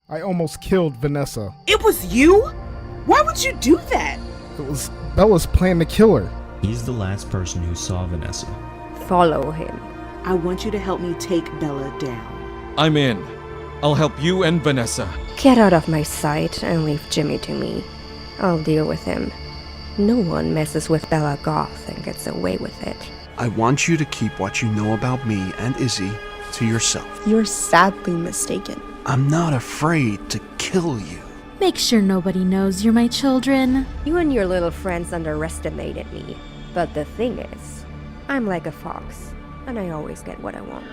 I almost killed Vanessa. It was you? Why would you do that? It was Bella's plan to kill her. He's the last person who saw Vanessa. Follow him. I want you to help me take Bella down. I'm in. I'll help you and Vanessa. Get out of my sight and leave Jimmy to me. I'll deal with him. No one messes with Bella Goth and gets away with it. I want you to keep what you know about me and Izzy to yourself. You're sadly mistaken. I'm not afraid to kill you. Make sure nobody knows you're my children. You and your little friends underestimated me. But the thing is, I'm like a fox, and I always get what I want.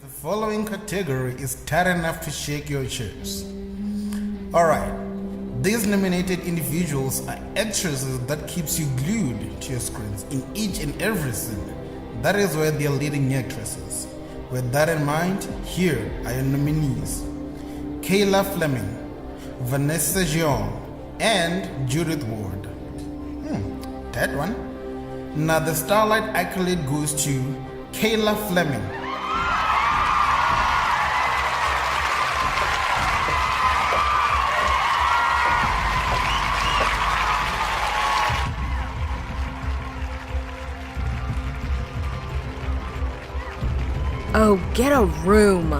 The following category is tight enough to shake your chips. Alright, these nominated individuals are actresses that keeps you glued to your screens in each and every scene. That is why they are leading actresses. With that in mind, here are your nominees: Kayla Fleming, Vanessa Jeong, and Judith Ward. That one. Now the Starlight accolade goes to Kayla Fleming. Oh, get a room!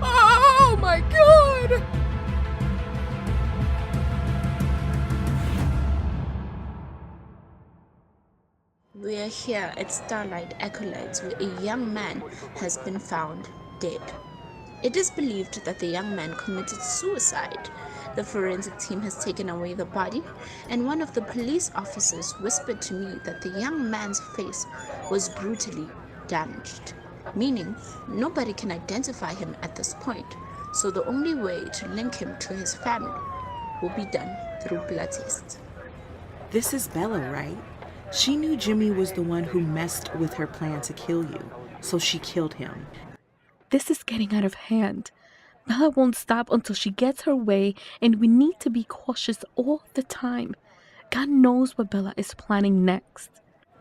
Oh my god! We are here at Starlight Acolytes where a young man has been found dead. It is believed that the young man committed suicide. The forensic team has taken away the body, and one of the police officers whispered to me that the young man's face was brutally damaged, meaning nobody can identify him at this point, so the only way to link him to his family will be done through blood tests. This is Bella, right? She knew Jimmy was the one who messed with her plan to kill you, so she killed him. This is getting out of hand. Bella won't stop until she gets her way, and we need to be cautious all the time. God knows what Bella is planning next.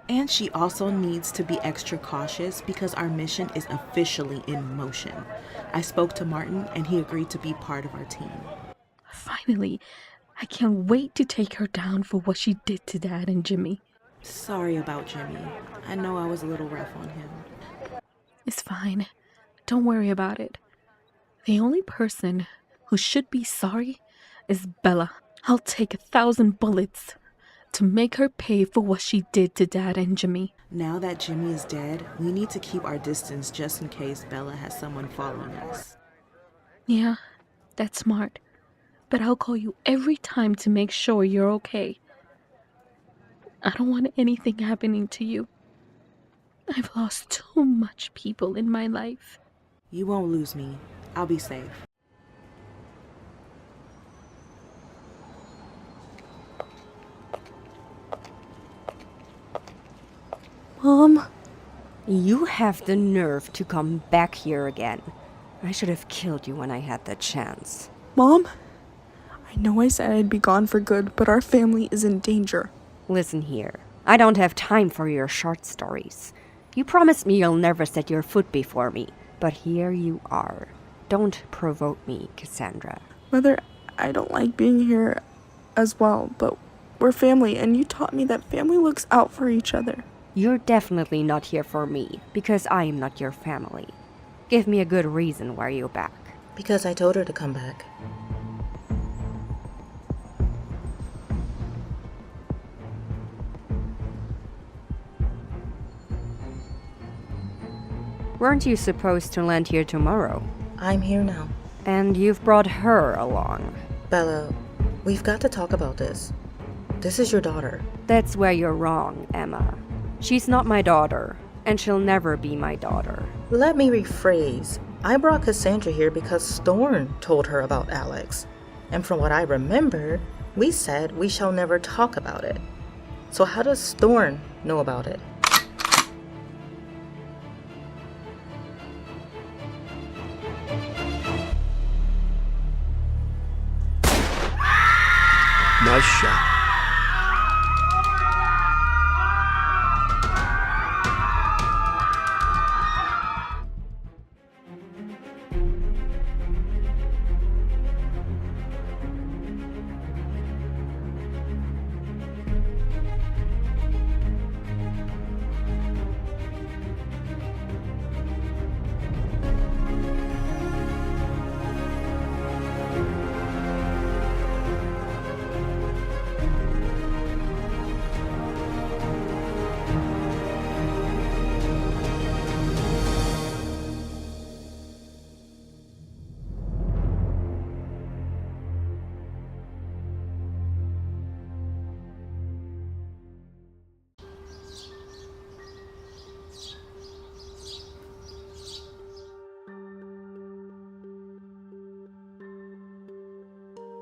And she also needs to be extra cautious because our mission is officially in motion. I spoke to Martin and he agreed to be part of our team. Finally, I can't wait to take her down for what she did to Dad and Jimmy. Sorry about Jimmy. I know I was a little rough on him. It's fine. Don't worry about it. The only person who should be sorry is Bella. I'll take 1,000 bullets to make her pay for what she did to Dad and Jimmy. Now that Jimmy is dead, we need to keep our distance just in case Bella has someone following us. Yeah, that's smart. But I'll call you every time to make sure you're okay. I don't want anything happening to you. I've lost too much people in my life. You won't lose me. I'll be safe. Mom? You have the nerve to come back here again. I should have killed you when I had the chance. Mom? I know I said I'd be gone for good, but our family is in danger. Listen here. I don't have time for your short stories. You promised me you'll never set your foot before me, but here you are. Don't provoke me, Cassandra. Mother, I don't like being here as well, but we're family, and you taught me that family looks out for each other. You're definitely not here for me, because I am not your family. Give me a good reason why you're back. Because I told her to come back. Weren't you supposed to land here tomorrow? I'm here now. And you've brought her along. Bella, we've got to talk about this. This is your daughter. That's where you're wrong, Emma. She's not my daughter, and she'll never be my daughter. Let me rephrase. I brought Cassandra here because Thorn told her about Alex. And from what I remember, we said we shall never talk about it. So how does Thorn know about it? Nice shot.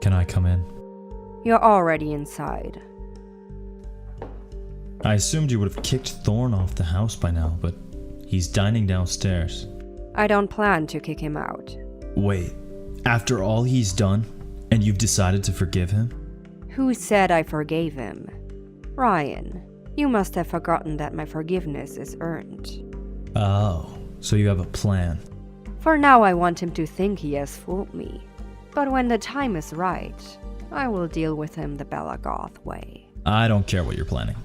Can I come in? You're already inside. I assumed you would have kicked Thorn off the house by now, but he's dining downstairs. I don't plan to kick him out. Wait, after all he's done, and you've decided to forgive him? Who said I forgave him? Ryan, you must have forgotten that my forgiveness is earned. Oh, so you have a plan. For now, I want him to think he has fooled me. But when the time is right, I will deal with him the Bella Goth way. I don't care what you're planning.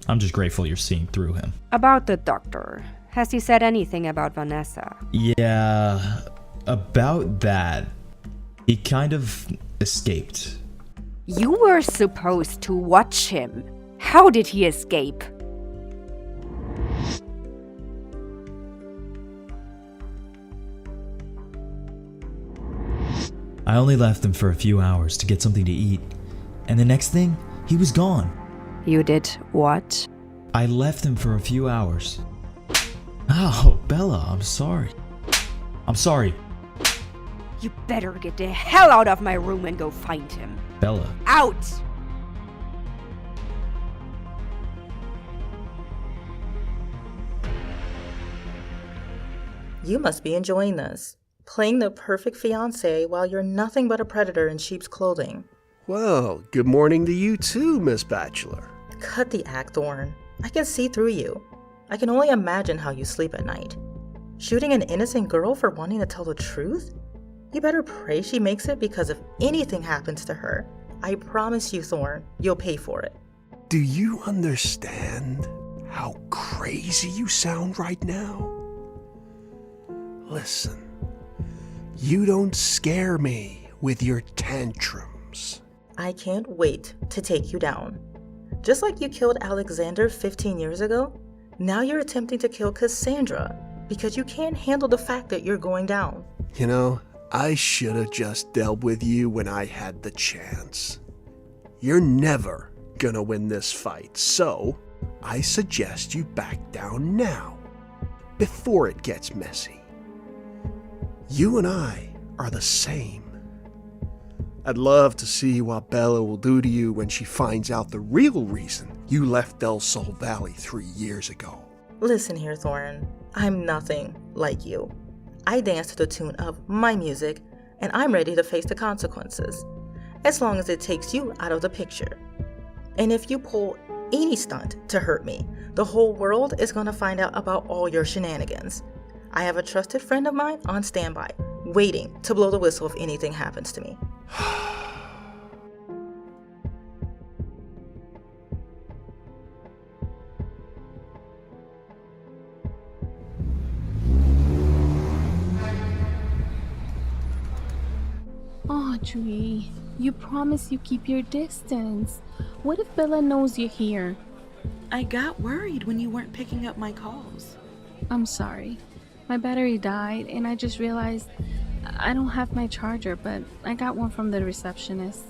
I'm just grateful you're seeing through him. About the doctor, has he said anything about Vanessa? Yeah, about that. He kind of escaped. You were supposed to watch him. How did he escape? I only left him for a few hours to get something to eat, and the next thing, he was gone. You did what? I left him for a few hours. Oh, Bella, I'm sorry. I'm sorry. You better get the hell out of my room and go find him. Bella. Out! You must be enjoying this. Playing the perfect fiancé while you're nothing but a predator in sheep's clothing. Well, good morning to you too, Miss Bachelor. Cut the act, Thorn. I can see through you. I can only imagine how you sleep at night. Shooting an innocent girl for wanting to tell the truth? You better pray she makes it, because if anything happens to her, I promise you, Thorn, you'll pay for it. Do you understand how crazy you sound right now? Listen, you don't scare me with your tantrums. I can't wait to take you down. Just like you killed Alexander 15 years ago, now you're attempting to kill Cassandra because you can't handle the fact that you're going down. You know, I should have just dealt with you when I had the chance. You're never gonna win this fight, so I suggest you back down now, before it gets messy. You and I are the same. I'd love to see what Bella will do to you when she finds out the real reason you left Del Sol Valley 3 years ago. Listen here, Thorn. I'm nothing like you. I dance to the tune of my music, and I'm ready to face the consequences, as long as it takes you out of the picture. And if you pull any stunt to hurt me, the whole world is gonna find out about all your shenanigans. I have a trusted friend of mine on standby, waiting to blow the whistle if anything happens to me. Audrey, you promise you keep your distance. What if Bella knows you're here? I got worried when you weren't picking up my calls. I'm sorry. My battery died and I just realized I don't have my charger, but I got one from the receptionist.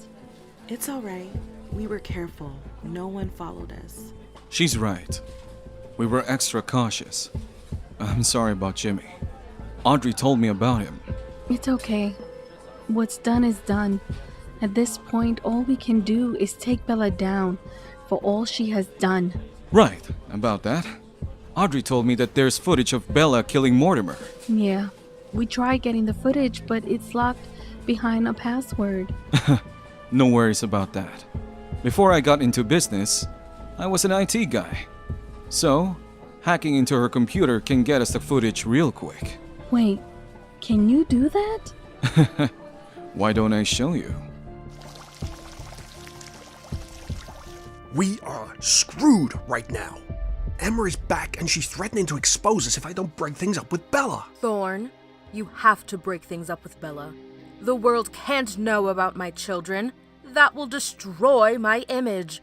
It's all right. We were careful. No one followed us. She's right. We were extra cautious. I'm sorry about Jimmy. Audrey told me about him. It's okay. What's done is done. At this point, all we can do is take Bella down, for all she has done. Right, about that. Audrey told me that there's footage of Bella killing Mortimer. Yeah, we tried getting the footage, but it's locked behind a password. No worries about that. Before I got into business, I was an IT guy. So, hacking into her computer can get us the footage real quick. Wait, can you do that? Why don't I show you? We are screwed right now. Emma is back and she's threatening to expose us if I don't break things up with Bella. Thorn, you have to break things up with Bella. The world can't know about my children. That will destroy my image.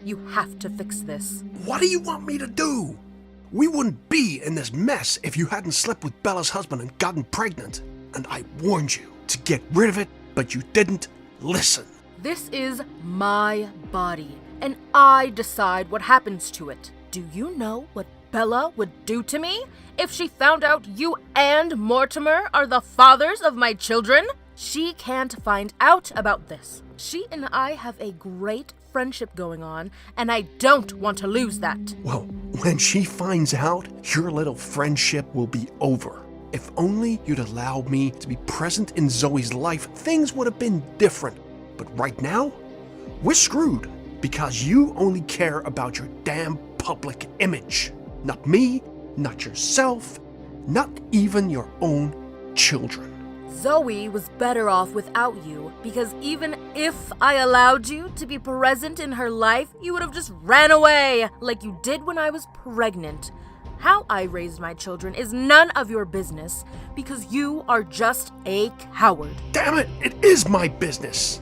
You have to fix this. What do you want me to do? We wouldn't be in this mess if you hadn't slept with Bella's husband and gotten pregnant. And I warned you to get rid of it, but you didn't listen. This is my body, and I decide what happens to it. Do you know what Bella would do to me if she found out you and Mortimer are the fathers of my children? She can't find out about this. She and I have a great friendship going on, and I don't want to lose that. Well, when she finds out, your little friendship will be over. If only you'd allowed me to be present in Zoe's life, things would have been different. But right now, we're screwed because you only care about your damn public image. Not me, not yourself, not even your own children. Zoe was better off without you, because even if I allowed you to be present in her life, you would have just ran away, like you did when I was pregnant. How I raised my children is none of your business, because you are just a coward. Damn it, it is my business.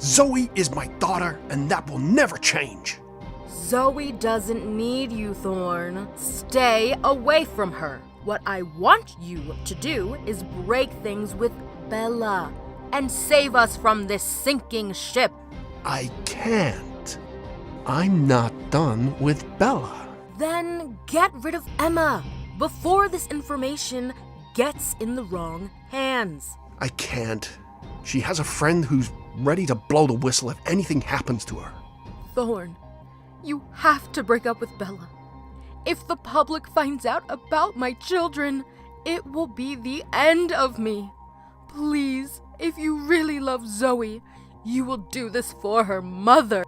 Zoe is my daughter, and that will never change. Zoe doesn't need you, Thorn. Stay away from her. What I want you to do is break things with Bella and save us from this sinking ship. I can't. I'm not done with Bella. Then get rid of Emma before this information gets in the wrong hands. I can't. She has a friend who's ready to blow the whistle if anything happens to her. Thorn, you have to break up with Bella. If the public finds out about my children, it will be the end of me. Please, if you really love Zoe, you will do this for her mother.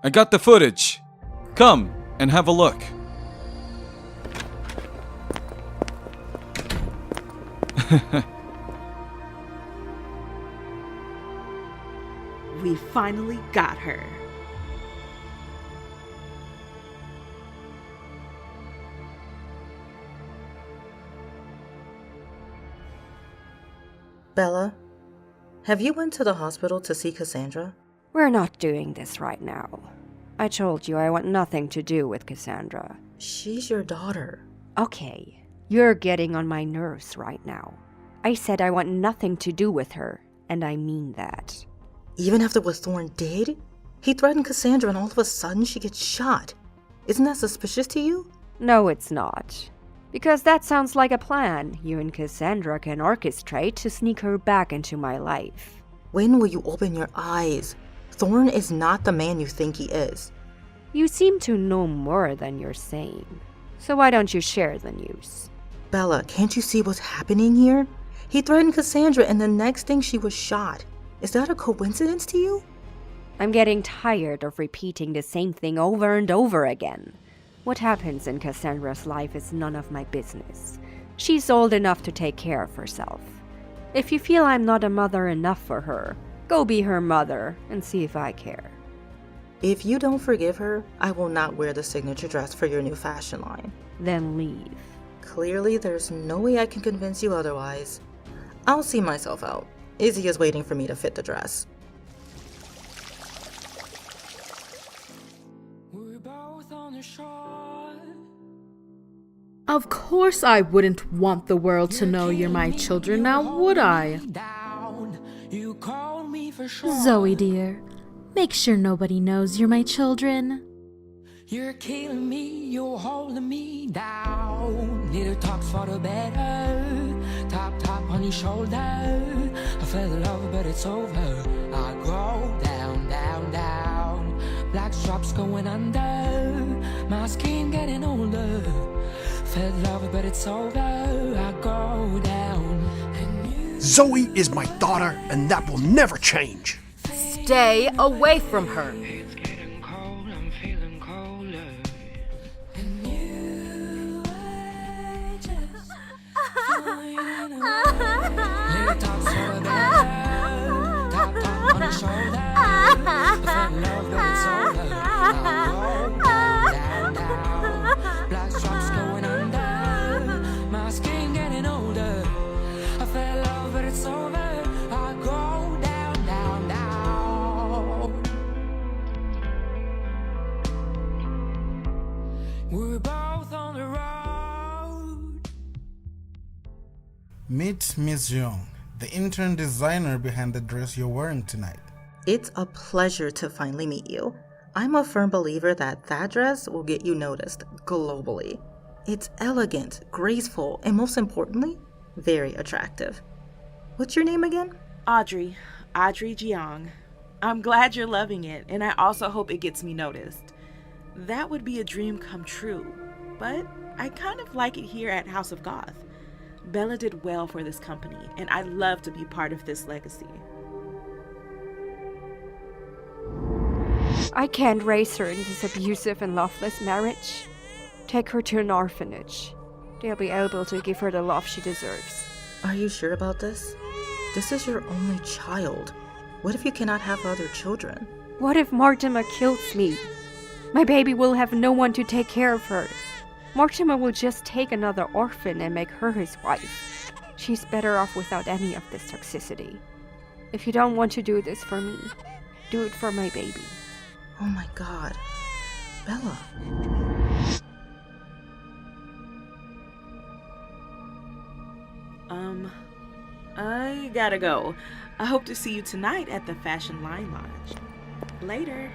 I got the footage. Come and have a look. We finally got her. Bella, have you went to the hospital to see Cassandra? We're not doing this right now. I told you I want nothing to do with Cassandra. She's your daughter. Okay, you're getting on my nerves right now. I said I want nothing to do with her, and I mean that. Even after what Thorn did? He threatened Cassandra and all of a sudden she gets shot. Isn't that suspicious to you? No, it's not. Because that sounds like a plan you and Cassandra can orchestrate to sneak her back into my life. When will you open your eyes? Thorn is not the man you think he is. You seem to know more than you're saying. So why don't you share the news? Bella, can't you see what's happening here? He threatened Cassandra and the next thing she was shot. Is that a coincidence to you? I'm getting tired of repeating the same thing over and over again. What happens in Cassandra's life is none of my business. She's old enough to take care of herself. If you feel I'm not a mother enough for her, go be her mother and see if I care. If you don't forgive her, I will not wear the signature dress for your new fashion line. Then leave. Clearly, there's no way I can convince you otherwise. I'll see myself out. Izzy is waiting for me to fit the dress. Of course I wouldn't want the world to know you're my children, now would I? Zoe dear, make sure nobody knows you're my children. You're killing me, you're holding me down. Little talks for the better. Tap on your shoulder. I fell in love, but it's over. I go down, down, down. Black drops going under. My skin getting older. Fell in love, but it's over. I go down. Zoe is my daughter, and that will never change. Stay away from her. We're both on the road. Meet Miss Young, the intern designer behind the dress you're wearing tonight. It's a pleasure to finally meet you. I'm a firm believer that dress will get you noticed globally. It's elegant, graceful, and most importantly, very attractive. What's your name again? Audrey Jiang. I'm glad you're loving it, and I also hope it gets me noticed. That would be a dream come true, but I kind of like it here at House of Goth. Bella did well for this company, and I'd love to be part of this legacy. I can't raise her in this abusive and loveless marriage. Take her to an orphanage. They'll be able to give her the love she deserves. Are you sure about this? This is your only child. What if you cannot have other children? What if Mortimer kills me? My baby will have no one to take care of her. Mortimer will just take another orphan and make her his wife. She's better off without any of this toxicity. If you don't want to do this for me, do it for my baby. Oh my god. Bella. I gotta go. I hope to see you tonight at the Fashion Line Lounge. Later.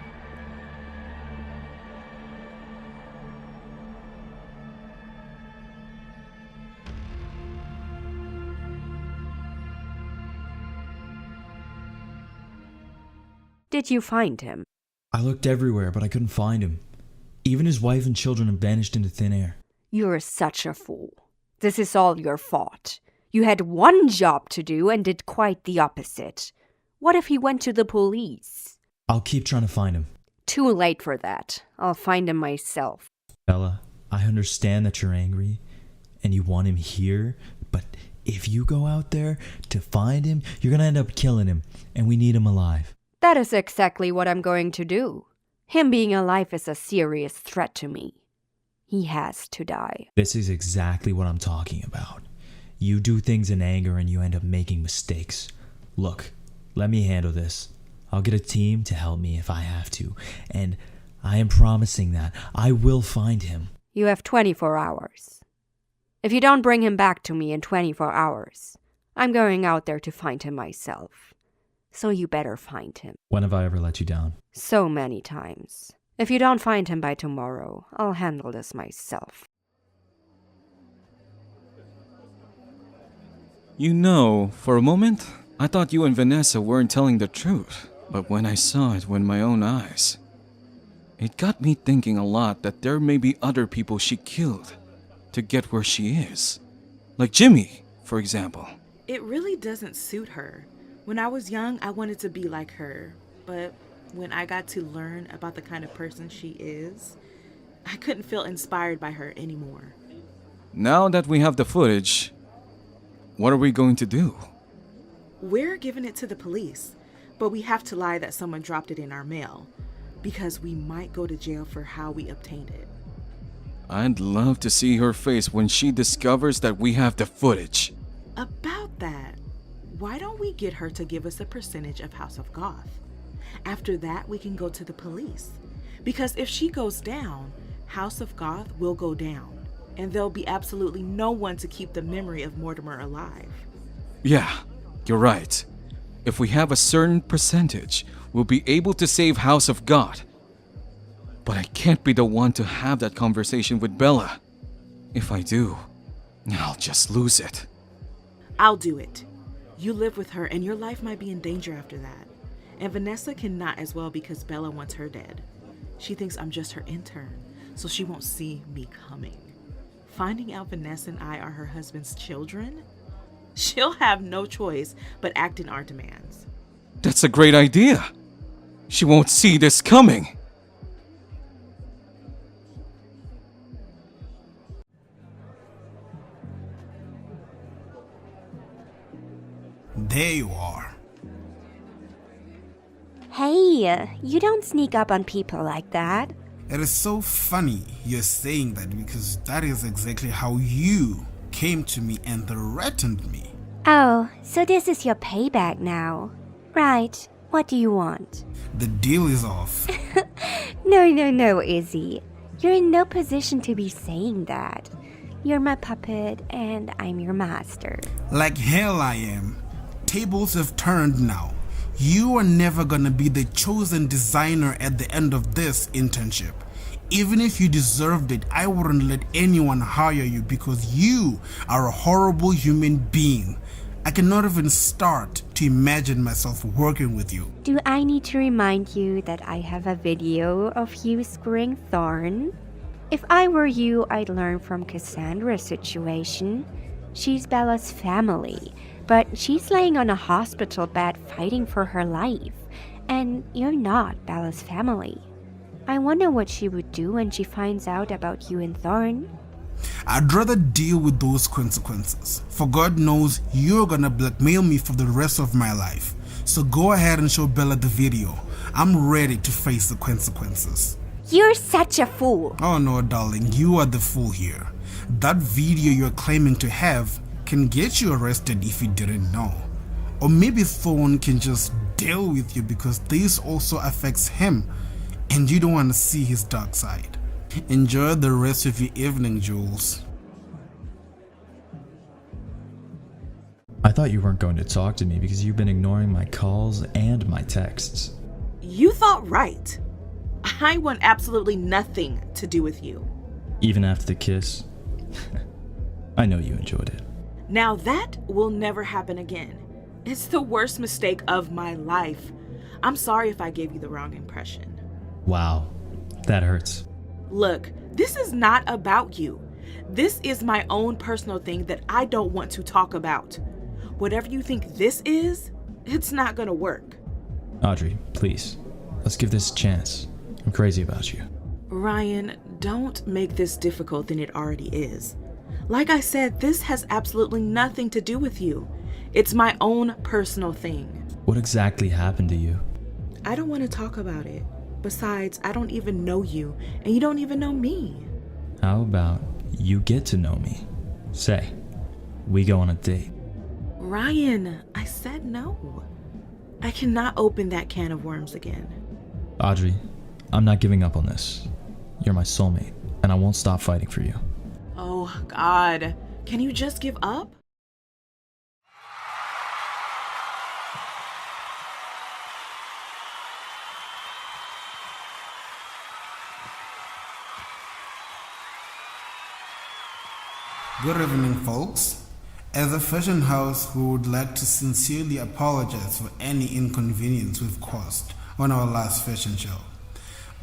Did you find him? I looked everywhere, but I couldn't find him. Even his wife and children have vanished into thin air. You're such a fool. This is all your fault. You had one job to do and did quite the opposite. What if he went to the police? I'll keep trying to find him. Too late for that. I'll find him myself. Bella, I understand that you're angry and you want him here, but if you go out there to find him, you're gonna end up killing him, and we need him alive. That is exactly what I'm going to do. Him being alive is a serious threat to me. He has to die. This is exactly what I'm talking about. You do things in anger and you end up making mistakes. Look, let me handle this. I'll get a team to help me if I have to, and I am promising that I will find him. You have 24 hours. If you don't bring him back to me in 24 hours, I'm going out there to find him myself. So you better find him. When have I ever let you down? So many times. If you don't find him by tomorrow, I'll handle this myself. You know, for a moment, I thought you and Vanessa weren't telling the truth. But when I saw it with my own eyes, it got me thinking a lot that there may be other people she killed to get where she is. Like Jimmy, for example. It really doesn't suit her. When I was young, I wanted to be like her. But when I got to learn about the kind of person she is, I couldn't feel inspired by her anymore. Now that we have the footage, what are we going to do? We're giving it to the police, but we have to lie that someone dropped it in our mail, because we might go to jail for how we obtained it. I'd love to see her face when she discovers that we have the footage. About that, why don't we get her to give us a percentage of House of Goth? After that, we can go to the police. Because if she goes down, House of Goth will go down, and there'll be absolutely no one to keep the memory of Mortimer alive. Yeah, you're right. If we have a certain percentage, we'll be able to save House of God. But I can't be the one to have that conversation with Bella. If I do, I'll just lose it. I'll do it. You live with her, and your life might be in danger after that. And Vanessa cannot as well because Bella wants her dead. She thinks I'm just her intern, so she won't see me coming. Finding out Vanessa and I are her husband's children, she'll have no choice but act in our demands. That's a great idea. She won't see this coming. There you are. Hey, you don't sneak up on people like that. It is so funny you're saying that because that is exactly how you came to me and threatened me. Oh, so this is your payback now. Right, what do you want? The deal is off. No, Izzy. You're in no position to be saying that. You're my puppet and I'm your master. Like hell I am. Tables have turned now. You are never gonna be the chosen designer at the end of this internship. Even if you deserved it, I wouldn't let anyone hire you because you are a horrible human being. I cannot even start to imagine myself working with you. Do I need to remind you that I have a video of you screwing Thorn? If I were you, I'd learn from Cassandra's situation. She's Bella's family, but she's laying on a hospital bed fighting for her life, and you're not Bella's family. I wonder what she would do when she finds out about you and Thorn. I'd rather deal with those consequences, for God knows you're gonna blackmail me for the rest of my life. So go ahead and show Bella the video. I'm ready to face the consequences. You're such a fool. Oh no, darling, you are the fool here. That video you're claiming to have can get you arrested if you didn't know. Or maybe Thorn can just deal with you because this also affects him and you don't want to see his dark side. Enjoy the rest of your evening, Jules. I thought you weren't going to talk to me because you've been ignoring my calls and my texts. You thought right. I want absolutely nothing to do with you. Even after the kiss? I know you enjoyed it. Now that will never happen again. It's the worst mistake of my life. I'm sorry if I gave you the wrong impression. Wow, that hurts. Look, this is not about you. This is my own personal thing that I don't want to talk about. Whatever you think this is, it's not gonna work. Audrey, please, let's give this a chance. I'm crazy about you. Ryan, don't make this difficult than it already is. Like I said, this has absolutely nothing to do with you. It's my own personal thing. What exactly happened to you? I don't want to talk about it. Besides, I don't even know you, and you don't even know me. How about you get to know me? Say, we go on a date. Ryan, I said no. I cannot open that can of worms again. Audrey, I'm not giving up on this. You're my soulmate, and I won't stop fighting for you. Oh, God. Can you just give up? Good evening, folks. As a fashion house, we would like to sincerely apologize for any inconvenience we've caused on our last fashion show.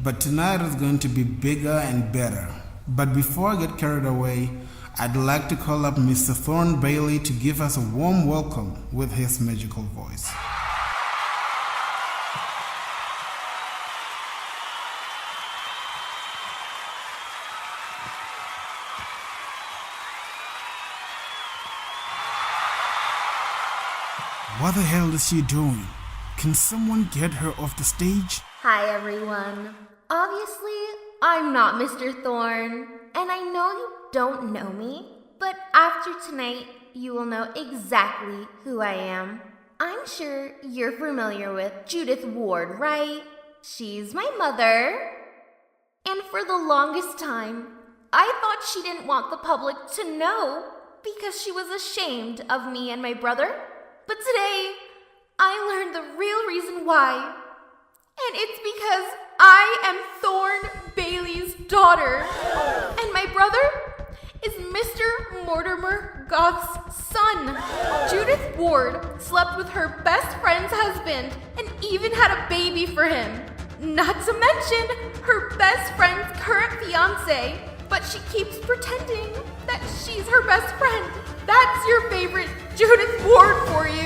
But tonight is going to be bigger and better. But before I get carried away, I'd like to call up Mr. Thorn Bailey to give us a warm welcome with his magical voice. What the hell is she doing? Can someone get her off the stage? Hi everyone. Obviously, I'm not Mr. Thorn, and I know you don't know me, but after tonight, you will know exactly who I am. I'm sure you're familiar with Judith Ward, right? She's my mother. And for the longest time, I thought she didn't want the public to know because she was ashamed of me and my brother. But today, I learned the real reason why. And it's because I am Thorn Bailey's daughter. And my brother is Mr. Mortimer Goff's son. Judith Ward slept with her best friend's husband and even had a baby for him. Not to mention her best friend's current fiance. But she keeps pretending that she's her best friend. That's your favorite Judith Ward for you.